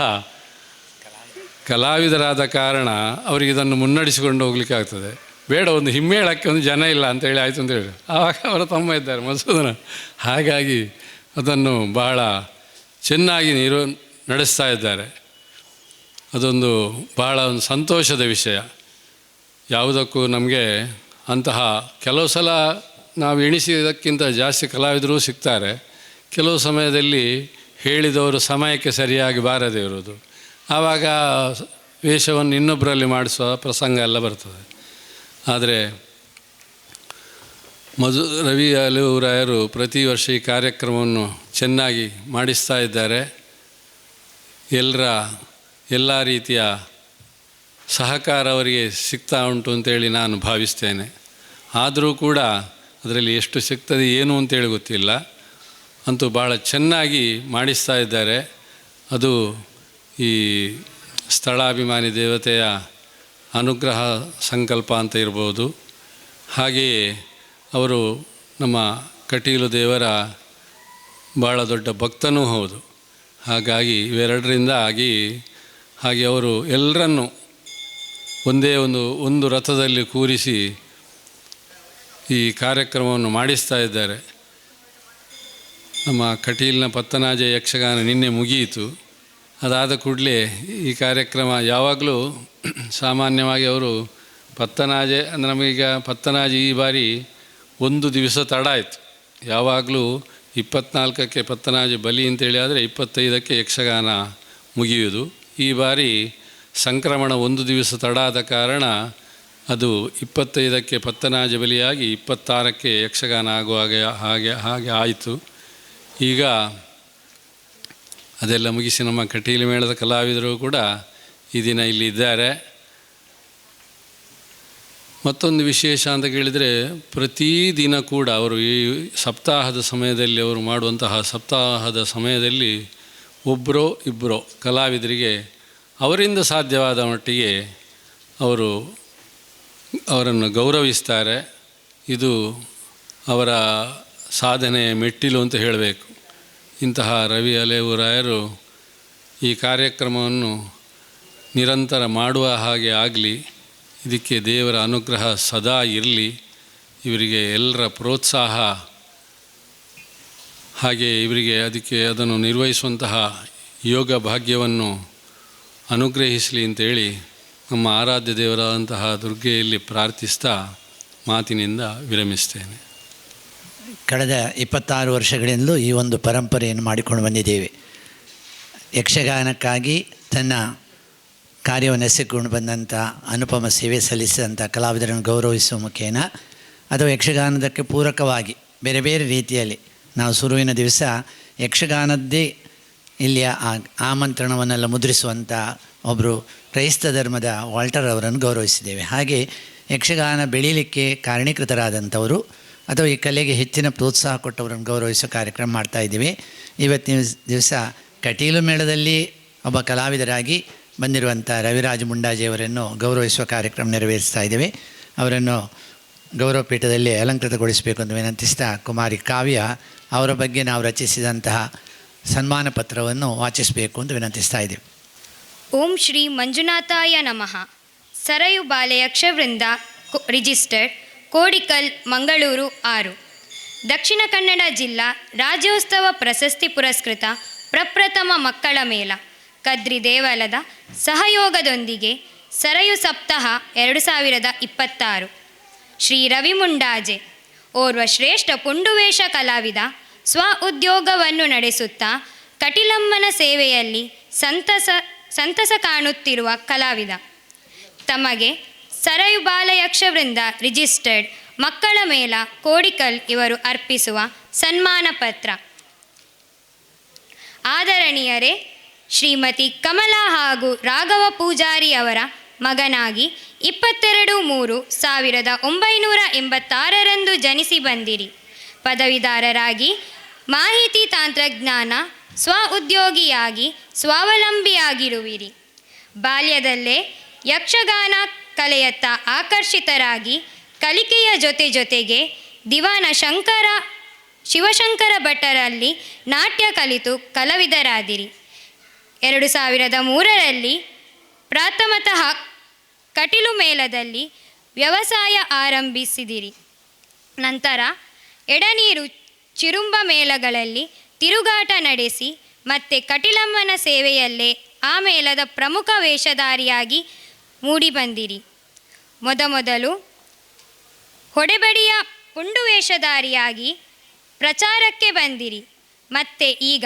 ಕಲಾವಿದರಾದ ಕಾರಣ ಅವರಿಗೆ ಇದನ್ನು ಮುನ್ನಡೆಸಿಕೊಂಡು ಹೋಗಲಿಕ್ಕೆ ಆಗ್ತದೆ. ಬೇಡ ಒಂದು ಹಿಮ್ಮೇಳಕ್ಕೆ ಒಂದು ಜನ ಇಲ್ಲ ಅಂತೇಳಿ ಆಯಿತು ಅಂತೇಳಿ ಆವಾಗ ಅವರ ತಮ್ಮ ಇದ್ದಾರೆ ಮಧುಸೂದನ. ಹಾಗಾಗಿ ಅದನ್ನು ಬಹಳ ಚೆನ್ನಾಗಿ ನಡೆಸ್ತಾ ಇದ್ದಾರೆ. ಅದೊಂದು ಬಹಳ ಒಂದು ಸಂತೋಷದ ವಿಷಯ. ಯಾವುದಕ್ಕೂ ನಮಗೆ ಅಂತಹ ಕೆಲವು ಸಲ ನಾವು ಎಣಿಸಿದ್ದಕ್ಕಿಂತ ಜಾಸ್ತಿ ಕಲಾವಿದರು ಸಿಗ್ತಾರೆ. ಕೆಲವು ಸಮಯದಲ್ಲಿ ಹೇಳಿದವರು ಸಮಯಕ್ಕೆ ಸರಿಯಾಗಿ ಬಾರದೇ ಇರೋದು, ಆವಾಗ ವೇಷವನ್ನು ಇನ್ನೊಬ್ಬರಲ್ಲಿ ಮಾಡಿಸುವ ಪ್ರಸಂಗ ಎಲ್ಲ ಬರ್ತದೆ. ಆದರೆ ರವಿ ಅಲೆಯೂರಾಯರು ಪ್ರತಿ ವರ್ಷ ಈ ಕಾರ್ಯಕ್ರಮವನ್ನು ಚೆನ್ನಾಗಿ ಮಾಡಿಸ್ತಾ ಇದ್ದಾರೆ. ಎಲ್ಲ ರೀತಿಯ ಸಹಕಾರ ಅವರಿಗೆ ಸಿಗ್ತಾ ಉಂಟು ಅಂತೇಳಿ ನಾನು ಭಾವಿಸ್ತೇನೆ. ಆದರೂ ಕೂಡ ಅದರಲ್ಲಿ ಎಷ್ಟು ಸಿಗ್ತದೆ ಏನು ಅಂತೇಳಿ ಗೊತ್ತಿಲ್ಲ, ಅಂತೂ ಭಾಳ ಚೆನ್ನಾಗಿ ಮಾಡಿಸ್ತಾ ಇದ್ದಾರೆ. ಅದು ಈ ಸ್ಥಳಾಭಿಮಾನಿ ದೇವತೆಯ ಅನುಗ್ರಹ ಸಂಕಲ್ಪ ಅಂತ ಇರ್ಬೋದು. ಹಾಗೆಯೇ ಅವರು ನಮ್ಮ ಕಟೀಲು ದೇವರ ಭಾಳ ದೊಡ್ಡ ಭಕ್ತನೂ ಹೌದು. ಹಾಗಾಗಿ ಇವೆರಡರಿಂದಾಗಿ ಹಾಗೆ ಅವರು ಎಲ್ಲರನ್ನೂ ಒಂದೇ ಒಂದು ರಥದಲ್ಲಿ ಕೂರಿಸಿ ಈ ಕಾರ್ಯಕ್ರಮವನ್ನು ಮಾಡಿಸ್ತಾ ಇದ್ದಾರೆ. ನಮ್ಮ ಕಟೀಲಿನ ಪತ್ತನಾಜ ಯಕ್ಷಗಾನ ನಿನ್ನೆ ಮುಗಿಯಿತು. ಅದಾದ ಕೂಡಲೇ ಈ ಕಾರ್ಯಕ್ರಮ ಯಾವಾಗಲೂ ಸಾಮಾನ್ಯವಾಗಿ ಅವರು ಪತ್ತನಾಜೆ ಅಂದರೆ ನಮಗೀಗ ಪತ್ತನಾಜೆ ಈ ಬಾರಿ ಒಂದು ದಿವಸ ತಡ ಆಯಿತು. ಯಾವಾಗಲೂ 24ಕ್ಕೆ ಪತ್ತನಾಜೆ ಬಲಿ ಅಂತೇಳಿ ಆದರೆ 25ಕ್ಕೆ ಯಕ್ಷಗಾನ ಮುಗಿಯುವುದು. ಈ ಬಾರಿ ಸಂಕ್ರಮಣ ಒಂದು ದಿವಸ ತಡ ಆದ ಕಾರಣ ಅದು 25ಕ್ಕೆ ಪತ್ತನಾಜೆ ಬಲಿಯಾಗಿ 26ಕ್ಕೆ ಯಕ್ಷಗಾನ ಆಗುವಾಗ ಹಾಗೆ ಆಯಿತು. ಈಗ ಅದೆಲ್ಲ ಮುಗಿಸಿ ನಮ್ಮ ಕಟೀಲು ಮೇಳದ ಕಲಾವಿದರು ಕೂಡ ಈ ದಿನ ಇಲ್ಲಿ ಇದ್ದಾರೆ. ಮತ್ತೊಂದು ವಿಶೇಷ ಅಂತ ಕೇಳಿದರೆ, ಪ್ರತಿದಿನ ಕೂಡ ಅವರು ಈ ಸಪ್ತಾಹದ ಸಮಯದಲ್ಲಿ ಅವರು ಮಾಡುವಂತಹ ಸಪ್ತಾಹದ ಸಮಯದಲ್ಲಿ ಒಬ್ಬರೋ ಇಬ್ಬರೋ ಕಲಾವಿದರಿಗೆ ಅವರಿಂದ ಸಾಧ್ಯವಾದ ಮಟ್ಟಿಗೆ ಅವರನ್ನು ಗೌರವಿಸ್ತಾರೆ. ಇದು ಅವರ ಸಾಧನೆಯ ಮೆಟ್ಟಿಲು ಅಂತ ಹೇಳಬೇಕು. ಇಂತಹ ರವಿ ಅಲೆಯೂರಾಯರು ಈ ಕಾರ್ಯಕ್ರಮವನ್ನು ನಿರಂತರ ಮಾಡುವ ಹಾಗೆ ಆಗಲಿ, ಇದಕ್ಕೆ ದೇವರ ಅನುಗ್ರಹ ಸದಾ ಇರಲಿ. ಇವರಿಗೆ ಎಲ್ಲರ ಪ್ರೋತ್ಸಾಹ ಹಾಗೆ ಇವರಿಗೆ ಅದನ್ನು ನಿರ್ವಹಿಸುವಂತಹ ಯೋಗ ಭಾಗ್ಯವನ್ನು ಅನುಗ್ರಹಿಸಲಿ ಅಂತೇಳಿ ನಮ್ಮ ಆರಾಧ್ಯ ದೇವರಾದಂತಹ ದುರ್ಗೆಯಲ್ಲಿ ಪ್ರಾರ್ಥಿಸ್ತಾ ಮಾತಿನಿಂದ ವಿರಮಿಸ್ತೇನೆ. ಕಳೆದ 26 ವರ್ಷಗಳಿಂದಲೂ ಈ ಒಂದು ಪರಂಪರೆಯನ್ನು ಮಾಡಿಕೊಂಡು ಬಂದಿದ್ದೇವೆ. ಯಕ್ಷಗಾನಕ್ಕಾಗಿ ತನ್ನ ಕಾರ್ಯವನ್ನು ಎಸೆಕೊಂಡು ಬಂದಂಥ ಅನುಪಮ ಸೇವೆ ಸಲ್ಲಿಸಿದಂಥ ಕಲಾವಿದರನ್ನು ಗೌರವಿಸುವ ಮುಖೇನ ಅಥವಾ ಯಕ್ಷಗಾನದಕ್ಕೆ ಪೂರಕವಾಗಿ ಬೇರೆ ಬೇರೆ ರೀತಿಯಲ್ಲಿ ನಾವು ಶುರುವಿನ ದಿವಸ ಯಕ್ಷಗಾನದ್ದೇ ಇಲ್ಲಿಯ ಆಮಂತ್ರಣವನ್ನೆಲ್ಲ ಮುದ್ರಿಸುವಂಥ ಒಬ್ಬರು ಕ್ರೈಸ್ತ ಧರ್ಮದ ವಾಲ್ಟರ್ ಅವರನ್ನು ಗೌರವಿಸಿದ್ದೇವೆ. ಹಾಗೆ ಯಕ್ಷಗಾನ ಬೆಳೀಲಿಕ್ಕೆ ಕಾರಣೀಕೃತರಾದಂಥವರು ಅಥವಾ ಈ ಕಲೆಗೆ ಹೆಚ್ಚಿನ ಪ್ರೋತ್ಸಾಹ ಕೊಟ್ಟವರನ್ನು ಗೌರವಿಸೋ ಕಾರ್ಯಕ್ರಮ ಮಾಡ್ತಾಯಿದ್ದೀವಿ. ಇವತ್ತಿನ ದಿವಸ ಕಟೀಲು ಮೇಳದಲ್ಲಿ ಒಬ್ಬ ಕಲಾವಿದರಾಗಿ ಬಂದಿರುವಂಥ ರವಿರಾಜ್ ಮುಂಡಾಜಿಯವರನ್ನು ಗೌರವಿಸುವ ಕಾರ್ಯಕ್ರಮ ನೆರವೇರಿಸ್ತಾ ಇದ್ದೇವೆ. ಅವರನ್ನು ಗೌರವ ಪೀಠದಲ್ಲಿ ಅಲಂಕೃತಗೊಳಿಸಬೇಕು ಎಂದು ವಿನಂತಿಸ್ತಾ ಕುಮಾರಿ ಕಾವ್ಯ ಅವರ ಬಗ್ಗೆ ನಾವು ರಚಿಸಿದಂತಹ ಸನ್ಮಾನ ಪತ್ರವನ್ನು ವಾಚಿಸಬೇಕು ಎಂದು ವಿನಂತಿಸ್ತಾ ಇದ್ದೇವೆ. ಓಂ ಶ್ರೀ ಮಂಜುನಾಥಾಯ ನಮಃ. ಸರಯು ಬಾಲಯಕ್ಷವೃಂದ ರಿಜಿಸ್ಟರ್ಡ್, ಕೋಡಿಕಲ್, ಮಂಗಳೂರು 6. ದಕ್ಷಿಣ ಕನ್ನಡ ಜಿಲ್ಲಾ ರಾಜ್ಯೋತ್ಸವ ಪ್ರಶಸ್ತಿ ಪುರಸ್ಕೃತ ಪ್ರಪ್ರಥಮ ಮಕ್ಕಳ ಮೇಳ ಕದ್ರಿ ದೇವಲದ ಸಹಯೋಗದೊಂದಿಗೆ ಸರಯು ಸಪ್ತಾಹ 2026. ಶ್ರೀ ರವಿ ಮುಂಡಾಜೆ ಓರ್ವ ಶ್ರೇಷ್ಠ ಪುಂಡುವೇಷ ಕಲಾವಿದ, ಸ್ವ ಉದ್ಯೋಗವನ್ನು ನಡೆಸುತ್ತಾ ಕಟಿಲಮ್ಮನ ಸೇವೆಯಲ್ಲಿ ಸಂತಸ ಕಾಣುತ್ತಿರುವ ಕಲಾವಿದ. ತಮಗೆ ಸರಯು ಬಾಲಯಕ್ಷವೃಂದ ರಿಜಿಸ್ಟರ್ಡ್ ಮಕ್ಕಳ ಮೇಳ ಕೋಡಿಕಲ್ ಇವರು ಅರ್ಪಿಸುವ ಸನ್ಮಾನ ಪತ್ರ. ಆದರಣೀಯರೇ, ಶ್ರೀಮತಿ ಕಮಲಾ ಹಾಗೂ ರಾಘವ ಪೂಜಾರಿ ಅವರ ಮಗನಾಗಿ 22/3/1986 ಜನಿಸಿ ಬಂದಿರಿ. ಪದವೀಧರರಾಗಿ ಮಾಹಿತಿ ತಂತ್ರಜ್ಞಾನ ಸ್ವ ಉದ್ಯೋಗಿಯಾಗಿ ಸ್ವಾವಲಂಬಿಯಾಗಿರುವಿರಿ. ಬಾಲ್ಯದಲ್ಲೇ ಯಕ್ಷಗಾನ ಕಲೆಯತ್ತ ಆಕರ್ಷಿತರಾಗಿ ಕಲಿಕೆಯ ಜೊತೆಗೆ ದಿವಾನ ಶಿವಶಂಕರ ಭಟ್ಟರಲ್ಲಿ ನಾಟ್ಯ ಕಲಿತು ಕಲಾವಿದರಾದಿರಿ. 2003ರಲ್ಲಿ ಪ್ರಾಥಮತಃ ಕಟೀಲು ಮೇಳದಲ್ಲಿ ವ್ಯವಸಾಯ ಆರಂಭಿಸಿದಿರಿ. ನಂತರ ಎಡನೀರು ಚಿರುಂಬ ಮೇಳಗಳಲ್ಲಿ ತಿರುಗಾಟ ನಡೆಸಿ ಮತ್ತೆ ಕಟಿಲಮ್ಮನ ಸೇವೆಯಲ್ಲೇ ಆ ಮೇಳದ ಪ್ರಮುಖ ವೇಷಧಾರಿಯಾಗಿ ಮೂಡಿಬಂದಿರಿ. ಮೊದಲು ಹೊಡೆಬಡಿಯ ಪುಂಡು ವೇಷಧಾರಿಯಾಗಿ ಪ್ರಚಾರಕ್ಕೆ ಬಂದಿರಿ. ಮತ್ತೆ ಈಗ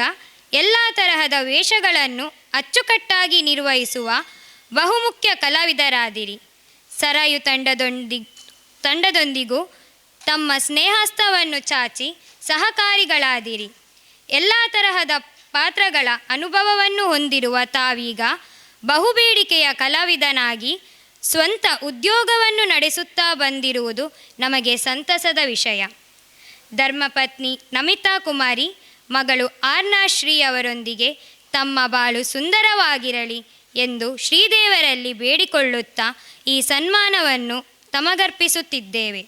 ಎಲ್ಲ ತರಹದ ವೇಷಗಳನ್ನು ಅಚ್ಚುಕಟ್ಟಾಗಿ ನಿರ್ವಹಿಸುವ ಬಹುಮುಖ್ಯ ಕಲಾವಿದರಾದಿರಿ. ಸರಾಯು ತಂಡದೊಂದಿಗೂ ತಮ್ಮ ಸ್ನೇಹಸ್ಥವನ್ನು ಚಾಚಿ ಸಹಕಾರಿಗಳಾದಿರಿ. ಎಲ್ಲ ತರಹದ ಪಾತ್ರಗಳ ಅನುಭವವನ್ನು ಹೊಂದಿರುವ ತಾವೀಗ ಬಹುಬೇಡಿಕೆಯ ಕಲಾವಿದನಾಗಿ ಸ್ವಂತ ಉದ್ಯೋಗವನ್ನು ನಡೆಸುತ್ತಾ ಬಂದಿರುವುದು ನಮಗೆ ಸಂತಸದ ವಿಷಯ. ಧರ್ಮಪತ್ನಿ ನಮಿತಾ ಕುಮಾರಿ, ಮಗಳು ಆರ್ನಾಶ್ರೀ ಅವರೊಂದಿಗೆ ತಮ್ಮ ಬಾಳು ಸುಂದರವಾಗಿರಲಿ ಎಂದು ಶ್ರೀದೇವರಲ್ಲಿ ಬೇಡಿಕೊಳ್ಳುತ್ತಾ ಈ ಸನ್ಮಾನವನ್ನು ತಮಗರ್ಪಿಸುತ್ತಿದ್ದೇವೆ.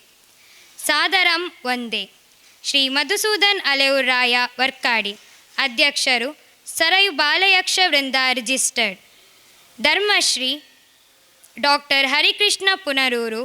ಸಾದರಂ ಒಂದೇ. ಶ್ರೀ ಮಧುಸೂದನ್ ಅಲೆಯೂರಾಯ ವರ್ಕಾಡಿ, ಅಧ್ಯಕ್ಷರು, ಸರಯು ಬಾಲಯಕ್ಷವೃಂದ ರಿಜಿಸ್ಟರ್ಡ್. ಧರ್ಮಶ್ರೀ ಡಾಕ್ಟರ್ ಹರಿಕೃಷ್ಣ ಪುನರೂರು,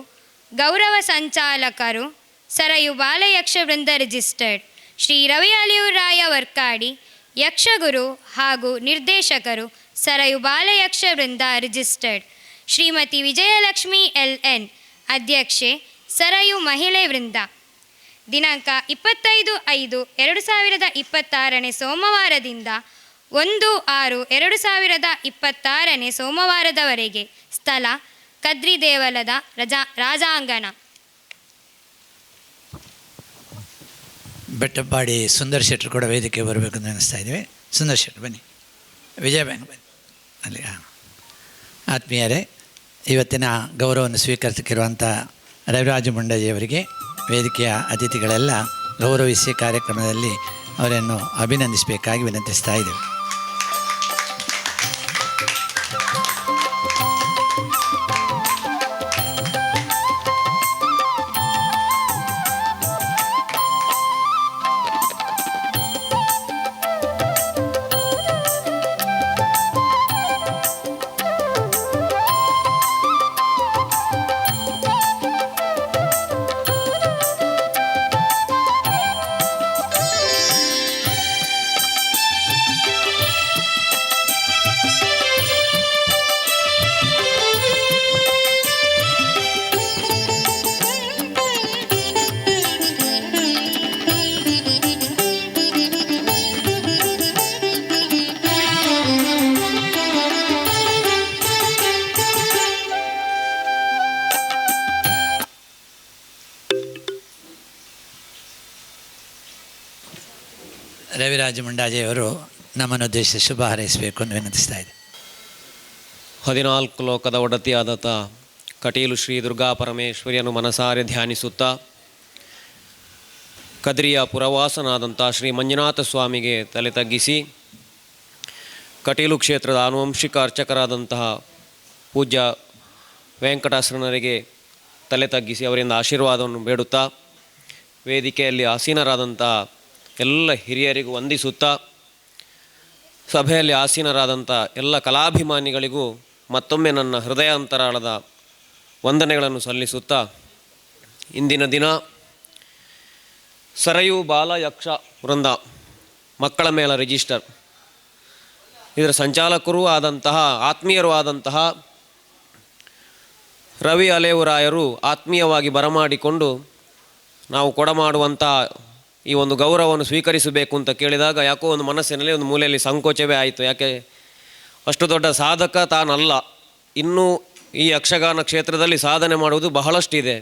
ಗೌರವ ಸಂಚಾಲಕರು, ಸರಯು ಬಾಲಯಕ್ಷವೃಂದ ರಿಜಿಸ್ಟರ್ಡ್. ಶ್ರೀ ರವಿ ಅಲೆಯೂರಾಯ ವರ್ಕಾಡಿ, ಯಕ್ಷಗುರು ಹಾಗೂ ನಿರ್ದೇಶಕರು, ಸರಯು ಬಾಲಯಕ್ಷವೃಂದ ರಿಜಿಸ್ಟರ್ಡ್. ಶ್ರೀಮತಿ ವಿಜಯಲಕ್ಷ್ಮಿ LN, ಅಧ್ಯಕ್ಷೆ, ಸರಯು ಮಹಿಳೆ ವೃಂದ. ದಿನಾಂಕ 25/5/2026 ಸೋಮವಾರದಿಂದ 1/6/2026 ಸೋಮವಾರದವರೆಗೆ. ಸ್ಥಳ ಕದ್ರಿ ದೇವಲದ ರಾಜಾಂಗಣ. ಬೆಟ್ಟಪಾಡಿ ಸುಂದರ್ ಶೆಟ್ಟರು ಕೂಡ ವೇದಿಕೆ ಬರಬೇಕು ಅಂತ ಅನ್ನಿಸ್ತಾ ಇದ್ದೀವಿ. ಸುಂದರ್ ಶೆಟ್ಟರು ಬನ್ನಿ, ವಿಜಯ ಬ್ಯಾಂಕ್ ಬನ್ನಿ ಅಲ್ಲಿ. ಆತ್ಮೀಯರೇ, ಇವತ್ತಿನ ಗೌರವವನ್ನು ಸ್ವೀಕರಿಸಿರುವಂಥ ರವಿರಾಜ ಮುಂಡಾಜಿಯವರಿಗೆ ವೇದಿಕೆಯ ಅತಿಥಿಗಳೆಲ್ಲ ಗೌರವಿಸಿ ಕಾರ್ಯಕ್ರಮದಲ್ಲಿ ಅವರನ್ನು ಅಭಿನಂದಿಸಬೇಕಾಗಿ ವಿನಂತಿಸ್ತಾ ಇದ್ದೇವೆ. ರವಿರಾಜ ಮುಂಡಾಜಿಯವರು ನಮ್ಮನ್ನು ಉದ್ದೇಶಿಸಿ ಶುಭ ಹಾರೈಸಬೇಕು ಎಂದು ವಿನಂತಿಸ್ತಾ ಇದೆ. 14 ಲೋಕದ ಒಡತಿಯಾದಂಥ ಕಟೀಲು ಶ್ರೀ ದುರ್ಗಾ ಪರಮೇಶ್ವರಿಯನ್ನು ಮನಸಾರೆ ಧ್ಯಾನಿಸುತ್ತಾ ಕದ್ರಿಯ ಪುರವಾಸನಾದಂಥ ಶ್ರೀ ಮಂಜುನಾಥ ಸ್ವಾಮಿಗೆ ತಲೆ ತಗ್ಗಿಸಿ ಕಟೀಲು ಕ್ಷೇತ್ರದ ಆನುವಂಶಿಕ ಅರ್ಚಕರಾದಂತಹ ಪೂಜ್ಯ ವೆಂಕಟಾಶ್ರನರಿಗೆ ತಲೆ ತಗ್ಗಿಸಿ ಅವರಿಂದ ಆಶೀರ್ವಾದವನ್ನು ಬೇಡುತ್ತಾ, ವೇದಿಕೆಯಲ್ಲಿ ಆಸೀನರಾದಂತಹ ಎಲ್ಲ ಹಿರಿಯರಿಗೂ ವಂದಿಸುತ್ತಾ, ಸಭೆಯಲ್ಲಿ ಆಸೀನರಾದಂಥ ಎಲ್ಲ ಕಲಾಭಿಮಾನಿಗಳಿಗೂ ಮತ್ತೊಮ್ಮೆ ನನ್ನ ಹೃದಯಾಂತರಾಳದ ವಂದನೆಗಳನ್ನು ಸಲ್ಲಿಸುತ್ತಾ, ಇಂದಿನ ದಿನ ಸರಯು ಬಾಲ ಯಕ್ಷ ವೃಂದ ಮಕ್ಕಳ ಮೇಳ ರಿಜಿಸ್ಟರ್ ಇದರ ಸಂಚಾಲಕರೂ ಆದಂತಹ ಆತ್ಮೀಯರೂ ಆದಂತಹ ರವಿ ಅಲೇವುರಾಯರು ಆತ್ಮೀಯವಾಗಿ ಬರಮಾಡಿಕೊಂಡು ನಾವು ಕೊಡಮಾಡುವಂಥ ಈ ಒಂದು ಗೌರವವನ್ನು ಸ್ವೀಕರಿಸಬೇಕು ಅಂತ ಕೇಳಿದಾಗ ಯಾಕೋ ಒಂದು ಮನಸ್ಸಿನಲ್ಲಿ ಒಂದು ಮೂಲೆಯಲ್ಲಿ ಸಂಕೋಚವೇ ಆಯಿತು. ಯಾಕೆ ಅಷ್ಟು ದೊಡ್ಡ ಸಾಧಕ ತಾನಲ್ಲ, ಇನ್ನೂ ಈ ಯಕ್ಷಗಾನ ಕ್ಷೇತ್ರದಲ್ಲಿ ಸಾಧನೆ ಮಾಡುವುದು ಬಹಳಷ್ಟಿದೆ.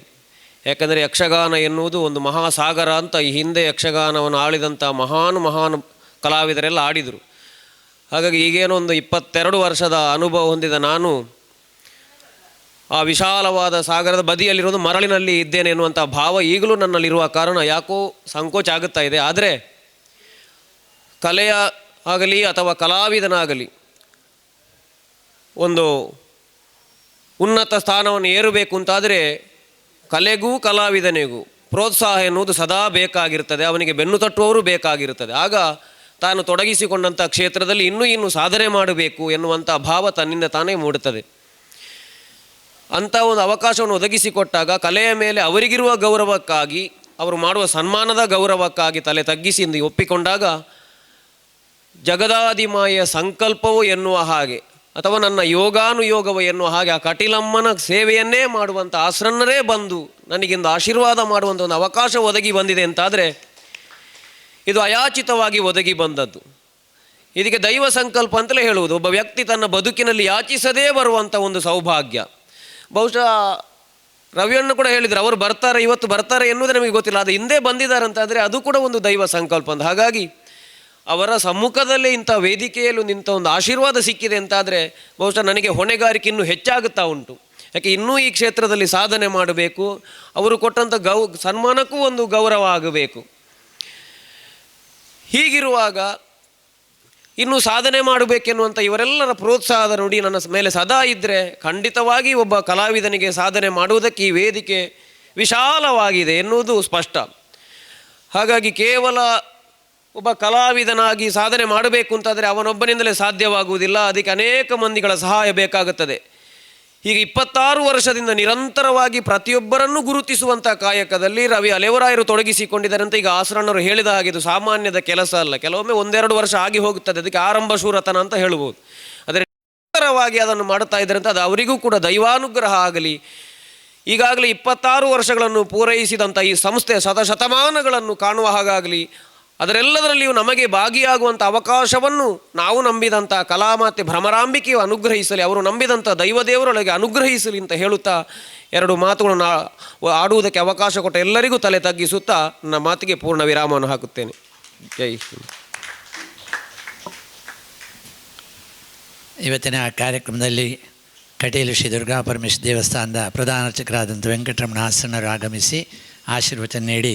ಯಾಕಂದರೆ ಯಕ್ಷಗಾನ ಎನ್ನುವುದು ಒಂದು ಮಹಾಸಾಗರ ಅಂತ ಈ ಹಿಂದೆ ಯಕ್ಷಗಾನವನ್ನು ಆಳಿದಂಥ ಮಹಾನ್ ಕಲಾವಿದರೆಲ್ಲ ಆಡಿದರು. ಹಾಗಾಗಿ ಈಗೇನೋ ಒಂದು 22 ವರ್ಷದ ಅನುಭವ ಹೊಂದಿದ ನಾನು ಆ ವಿಶಾಲವಾದ ಸಾಗರದ ಬದಿಯಲ್ಲಿರೋದು ಮರಳಿನಲ್ಲಿ ಇದ್ದೇನೆ ಎನ್ನುವಂಥ ಭಾವ ಈಗಲೂ ನನ್ನಲ್ಲಿರುವ ಕಾರಣ ಯಾಕೋ ಸಂಕೋಚ ಆಗುತ್ತಾ ಇದೆ. ಆದರೆ ಕಲೆಯ ಆಗಲಿ ಅಥವಾ ಕಲಾವಿದನಾಗಲಿ ಒಂದು ಉನ್ನತ ಸ್ಥಾನವನ್ನು ಏರಬೇಕು ಅಂತಾದರೆ ಕಲೆಗೂ ಕಲಾವಿದನಿಗೂ ಪ್ರೋತ್ಸಾಹ ಎನ್ನುವುದು ಸದಾ ಬೇಕಾಗಿರ್ತದೆ, ಅವನಿಗೆ ಬೆನ್ನು ತಟ್ಟುವವರು ಬೇಕಾಗಿರುತ್ತದೆ. ಆಗ ತಾನು ತೊಡಗಿಸಿಕೊಂಡಂಥ ಕ್ಷೇತ್ರದಲ್ಲಿ ಇನ್ನೂ ಸಾಧನೆ ಮಾಡಬೇಕು ಎನ್ನುವಂಥ ಭಾವ ತನ್ನಿಂದ ತಾನೇ ಮೂಡುತ್ತದೆ. ಅಂಥ ಒಂದು ಅವಕಾಶವನ್ನು ಒದಗಿಸಿಕೊಟ್ಟಾಗ ಕಲೆಯ ಮೇಲೆ ಅವರಿಗಿರುವ ಗೌರವಕ್ಕಾಗಿ, ಅವರು ಮಾಡುವ ಸನ್ಮಾನದ ಗೌರವಕ್ಕಾಗಿ ತಲೆ ತಗ್ಗಿಸಿ ಎಂದು ಒಪ್ಪಿಕೊಂಡಾಗ ಜಗದಾದಿಮಾಯ ಸಂಕಲ್ಪವು ಎನ್ನುವ ಹಾಗೆ ಅಥವಾ ನನ್ನ ಯೋಗಾನುಯೋಗವು ಎನ್ನುವ ಹಾಗೆ ಆ ಕಟೀಲಮ್ಮನ ಸೇವೆಯನ್ನೇ ಮಾಡುವಂಥ ಆಶ್ರನ್ನರೇ ಬಂದು ನನಗಿಂದು ಆಶೀರ್ವಾದ ಮಾಡುವಂಥ ಒಂದು ಅವಕಾಶ ಒದಗಿ ಬಂದಿದೆ ಅಂತಾದರೆ ಇದು ಅಯಾಚಿತವಾಗಿ ಒದಗಿ ಬಂದದ್ದು. ಇದಕ್ಕೆ ದೈವ ಸಂಕಲ್ಪ ಅಂತಲೇ ಹೇಳುವುದು. ಒಬ್ಬ ವ್ಯಕ್ತಿ ತನ್ನ ಬದುಕಿನಲ್ಲಿ ಯಾಚಿಸದೇ ಬರುವಂಥ ಒಂದು ಸೌಭಾಗ್ಯ. ಬಹುಶಃ ರವಿಯನ್ನು ಕೂಡ ಹೇಳಿದರು, ಅವರು ಬರ್ತಾರೆ, ಇವತ್ತು ಬರ್ತಾರೆ ಎನ್ನುವುದೇ ನಮಗೆ ಗೊತ್ತಿಲ್ಲ, ಅದು ಹಿಂದೆ ಬಂದಿದ್ದಾರೆ ಅಂತಾದರೆ ಅದು ಕೂಡ ಒಂದು ದೈವ ಸಂಕಲ್ಪ ಅಂತ. ಹಾಗಾಗಿ ಅವರ ಸಮ್ಮುಖದಲ್ಲೇ ಇಂಥ ವೇದಿಕೆಯಲ್ಲೂ ನಿಂತ ಒಂದು ಆಶೀರ್ವಾದ ಸಿಕ್ಕಿದೆ ಅಂತಾದರೆ ಬಹುಶಃ ನನಗೆ ಹೊಣೆಗಾರಿಕೆ ಇನ್ನೂ ಹೆಚ್ಚಾಗುತ್ತಾ ಉಂಟು. ಯಾಕೆ ಇನ್ನೂ ಈ ಕ್ಷೇತ್ರದಲ್ಲಿ ಸಾಧನೆ ಮಾಡಬೇಕು, ಅವರು ಕೊಟ್ಟಂಥ ಸನ್ಮಾನಕ್ಕೂ ಒಂದು ಗೌರವ ಆಗಬೇಕು. ಹೀಗಿರುವಾಗ ಇನ್ನೂ ಸಾಧನೆ ಮಾಡಬೇಕೆನ್ನುವಂಥ ಇವರೆಲ್ಲರ ಪ್ರೋತ್ಸಾಹದ ನುಡಿ ನನ್ನ ಮೇಲೆ ಸದಾ ಇದ್ದರೆ ಖಂಡಿತವಾಗಿ ಒಬ್ಬ ಕಲಾವಿದನಿಗೆ ಸಾಧನೆ ಮಾಡುವುದಕ್ಕೆ ಈ ವೇದಿಕೆ ವಿಶಾಲವಾಗಿದೆ ಎನ್ನುವುದು ಸ್ಪಷ್ಟ. ಹಾಗಾಗಿ ಕೇವಲ ಒಬ್ಬ ಕಲಾವಿದನಾಗಿ ಸಾಧನೆ ಮಾಡಬೇಕು ಅಂತಾದರೆ ಅವನೊಬ್ಬನಿಂದಲೇ ಸಾಧ್ಯವಾಗುವುದಿಲ್ಲ, ಅದಕ್ಕೆ ಅನೇಕ ಮಂದಿಗಳ ಸಹಾಯ ಬೇಕಾಗುತ್ತದೆ. ಹೀಗೆ 26 ವರ್ಷದಿಂದ ನಿರಂತರವಾಗಿ ಪ್ರತಿಯೊಬ್ಬರನ್ನು ಗುರುತಿಸುವಂಥ ಕಾಯಕದಲ್ಲಿ ರವಿ ಅಲೇವರಾಯರು ತೊಡಗಿಸಿಕೊಂಡಿದ್ದಾರೆ ಅಂತ ಈಗ ಆಸರಣ್ಣರು ಹೇಳಿದ ಹಾಗೆ ಇದು ಸಾಮಾನ್ಯದ ಕೆಲಸ ಅಲ್ಲ. ಕೆಲವೊಮ್ಮೆ 1-2 ವರ್ಷ ಆಗಿ ಹೋಗುತ್ತದೆ, ಅದಕ್ಕೆ ಆರಂಭ ಶೂರತನ ಅಂತ ಹೇಳ್ಬೋದು. ಆದರೆ ನಿರಂತರವಾಗಿ ಅದನ್ನು ಮಾಡುತ್ತಾ ಇದ್ದಾರೆ ಅಂತ ಅದು ಅವರಿಗೂ ಕೂಡ ದೈವಾನುಗ್ರಹ ಆಗಲಿ. ಈಗಾಗಲೇ 26 ವರ್ಷಗಳನ್ನು ಪೂರೈಸಿದಂಥ ಈ ಸಂಸ್ಥೆ ಶತಮಾನಗಳನ್ನು ಕಾಣುವ ಹಾಗಾಗಲಿ. ಅದರೆಲ್ಲದರಲ್ಲಿಯೂ ನಮಗೆ ಭಾಗಿಯಾಗುವಂಥ ಅವಕಾಶವನ್ನು ನಾವು ನಂಬಿದಂಥ ಕಲಾಮಾತೆ ಭ್ರಮರಾಂಬಿಕೆಯು ಅನುಗ್ರಹಿಸಲಿ, ಅವರು ನಂಬಿದಂಥ ದೈವದೇವರೊಳಗೆ ಅನುಗ್ರಹಿಸಲಿ ಅಂತ ಹೇಳುತ್ತಾ 2 ಮಾತುಗಳನ್ನು ಆಡುವುದಕ್ಕೆ ಅವಕಾಶ ಕೊಟ್ಟ ಎಲ್ಲರಿಗೂ ತಲೆ ತಗ್ಗಿಸುತ್ತಾ ನನ್ನ ಮಾತಿಗೆ ಪೂರ್ಣ ವಿರಾಮವನ್ನು ಹಾಕುತ್ತೇನೆ. ಜೈ ಹಿಂದ್. ಇವತ್ತಿನ ಕಾರ್ಯಕ್ರಮದಲ್ಲಿ ಕಟೀಲು ಶ್ರೀ ದುರ್ಗಾ ಪರಮೇಶ್ವರಿ ದೇವಸ್ಥಾನದ ಪ್ರಧಾನ ಅರ್ಚಕರಾದಂಥ ವೆಂಕಟರಮಣ ಆಸನರು ಆಗಮಿಸಿ ಆಶೀರ್ವಚನ ನೀಡಿ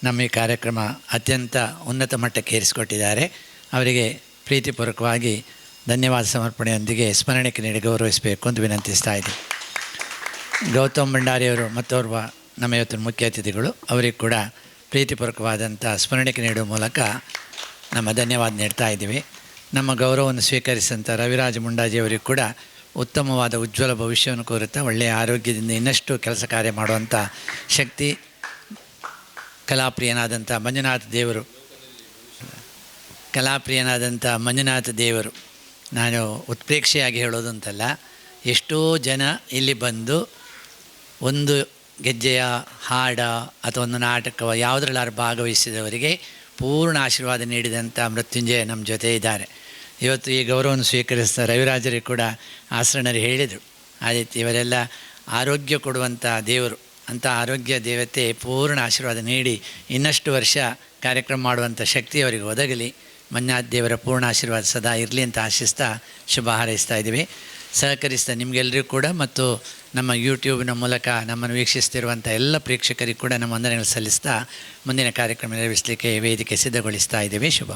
ನಮ್ಮ ಈ ಕಾರ್ಯಕ್ರಮ ಅತ್ಯಂತ ಉನ್ನತ ಮಟ್ಟಕ್ಕೆ ಏರಿಸಿಕೊಟ್ಟಿದ್ದಾರೆ. ಅವರಿಗೆ ಪ್ರೀತಿಪೂರ್ವಕವಾಗಿ ಧನ್ಯವಾದ ಸಮರ್ಪಣೆಯೊಂದಿಗೆ ಸ್ಮರಣೆಗೆ ನೀಡಿ ಗೌರವಿಸಬೇಕು ಅಂತ ವಿನಂತಿಸ್ತಾ ಇದ್ದೀನಿ. ಗೌತಮ್ ಭಂಡಾರಿಯವರು ಮತ್ತೋರ್ವ ನಮ್ಮ ಇವತ್ತಿನ ಮುಖ್ಯ ಅತಿಥಿಗಳು, ಅವರಿಗೆ ಕೂಡ ಪ್ರೀತಿಪೂರ್ವಕವಾದಂಥ ಸ್ಮರಣೆಗೆ ನೀಡುವ ಮೂಲಕ ನಮ್ಮ ಧನ್ಯವಾದ ನೀಡ್ತಾ ಇದ್ದೀವಿ. ನಮ್ಮ ಗೌರವವನ್ನು ಸ್ವೀಕರಿಸಿದಂಥ ರವಿರಾಜ ಮುಂಡಾಜಿಯವರಿಗೆ ಕೂಡ ಉತ್ತಮವಾದ ಉಜ್ವಲ ಭವಿಷ್ಯವನ್ನು ಕೋರುತ್ತಾ ಒಳ್ಳೆಯ ಆರೋಗ್ಯದಿಂದ ಇನ್ನಷ್ಟು ಕೆಲಸ ಕಾರ್ಯ ಮಾಡುವಂಥ ಶಕ್ತಿ ಕಲಾಪ್ರಿಯನಾದಂಥ ಮಂಜುನಾಥ ದೇವರು ನಾನು ಉತ್ಪ್ರೇಕ್ಷೆಯಾಗಿ ಹೇಳೋದು ಅಂತಲ್ಲ, ಎಷ್ಟೋ ಜನ ಇಲ್ಲಿ ಬಂದು ಒಂದು ಗೆಜ್ಜೆಯ ಹಾಡ ಅಥವಾ ಒಂದು ನಾಟಕವ ಯಾವುದರಲ್ಲಾರು ಭಾಗವಹಿಸಿದವರಿಗೆ ಪೂರ್ಣ ಆಶೀರ್ವಾದ ನೀಡಿದಂಥ ಮೃತ್ಯುಂಜಯ ನಮ್ಮ ಜೊತೆ ಇದ್ದಾರೆ. ಇವತ್ತು ಈ ಗೌರವವನ್ನು ಸ್ವೀಕರಿಸಿದ ರವಿರಾಜರಿಗೆ ಕೂಡ ಆಸರಣರು ಹೇಳಿದರು, ಆ ರೀತಿ ಇವರೆಲ್ಲ ಆರೋಗ್ಯ ಕೊಡುವಂಥ ದೇವರು, ಅಂಥ ಆರೋಗ್ಯ ದೇವತೆ ಪೂರ್ಣ ಆಶೀರ್ವಾದ ನೀಡಿ ಇನ್ನಷ್ಟು ವರ್ಷ ಕಾರ್ಯಕ್ರಮ ಮಾಡುವಂಥ ಶಕ್ತಿ ಅವರಿಗೆ ಒದಗಲಿ. ಮಂಜುನಾಥ ದೇವರ ಪೂರ್ಣ ಆಶೀರ್ವಾದ ಸದಾ ಇರಲಿ ಅಂತ ಆಶಿಸ್ತಾ ಶುಭ ಹಾರೈಸ್ತಾ ಇದ್ದೀವಿ. ಸಹಕರಿಸ್ತಾ ನಿಮಗೆಲ್ಲರಿಗೂ ಕೂಡ ಮತ್ತು ನಮ್ಮ ಯೂಟ್ಯೂಬ್ನ ಮೂಲಕ ನಮ್ಮನ್ನು ವೀಕ್ಷಿಸ್ತಿರುವಂಥ ಎಲ್ಲ ಪ್ರೇಕ್ಷಕರಿಗೂ ಕೂಡ ನಮ್ಮ ವಂದನೆಗಳು ಸಲ್ಲಿಸ್ತಾ ಮುಂದಿನ ಕಾರ್ಯಕ್ರಮ ನಿರ್ವಹಿಸಲಿಕ್ಕೆ ವೇದಿಕೆ ಸಿದ್ಧಗೊಳಿಸ್ತಾ ಇದ್ದೀವಿ. ಶುಭ.